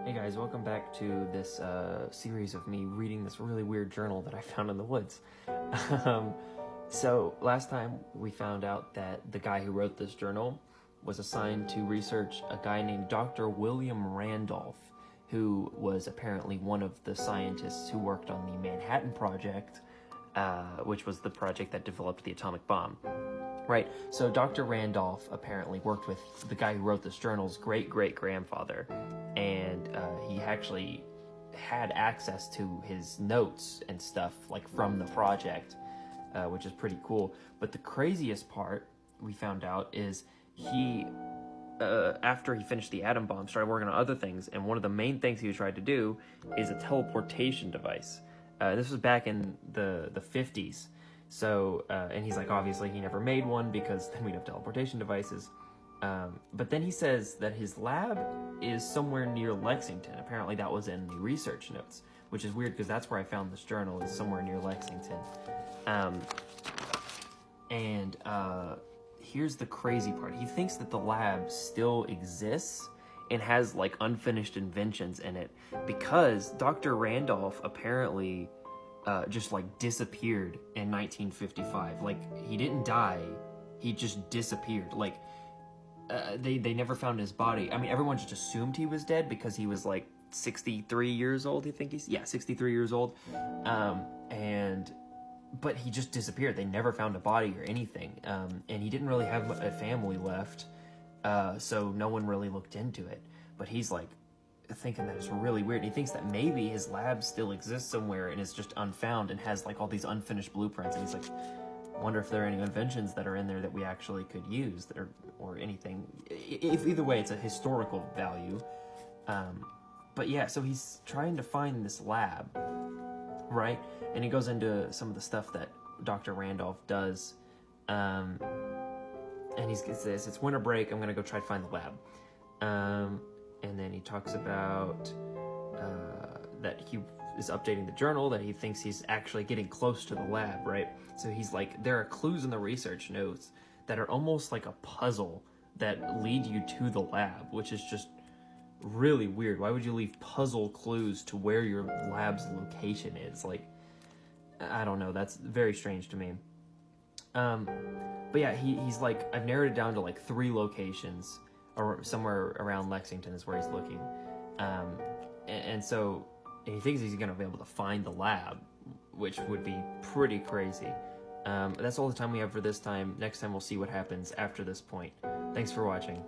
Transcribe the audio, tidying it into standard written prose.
Hey guys, welcome back to this series of me reading this really weird journal that I found in the woods. So last time we found out that the guy who wrote this journal was assigned to research a guy named Dr. William Randolph, who was apparently one of the scientists who worked on the Manhattan Project, which was the project that developed the atomic bomb. Right, so Dr. Randolph apparently worked with the guy who wrote this journal's great-great-grandfather, and he actually had access to his notes and stuff, like, from the project, which is pretty cool. But the craziest part, we found out, is he, after he finished the atom bomb, started working on other things, and one of the main things he tried to do is a teleportation device. This was back in the 50s. So, and he's like, obviously he never made one because then we'd have teleportation devices. But then he says that his lab is somewhere near Lexington. Apparently that was in the research notes, which is weird because that's where I found this journal, is somewhere near Lexington. Here's the crazy part. He thinks that the lab still exists and has like unfinished inventions in it because Dr. Randolph apparently just like disappeared in 1955. Like, he didn't die, he just disappeared. Like, they never found his body. I mean, everyone just assumed he was dead because he was like 63 years old. I think 63 years old. But he just disappeared. They never found a body or anything. And he didn't really have a family left, so no one really looked into it. But he's like thinking that it's really weird. He thinks that maybe his lab still exists somewhere and is just unfound and has like all these unfinished blueprints, and he's like, wonder if there are any inventions that are in there that we actually could use, that are, or anything. If either way, it's a historical value. But yeah, so he's trying to find this lab, right? And he goes into some of the stuff that Dr. Randolph does, and he says, it's winter break, I'm gonna go try to find the lab. And then he talks about that he is updating the journal, that he thinks he's actually getting close to the lab, right? So he's like, there are clues in the research notes that are almost like a puzzle that lead you to the lab, which is just really weird. Why would you leave puzzle clues to where your lab's location is? Like, I don't know, that's very strange to me. But yeah, he's like, I've narrowed it down to like 3 locations, or somewhere around Lexington is where he's looking. And so he thinks he's going to be able to find the lab, which would be pretty crazy. That's all the time we have for this time. Next time we'll see what happens after this point. Thanks for watching.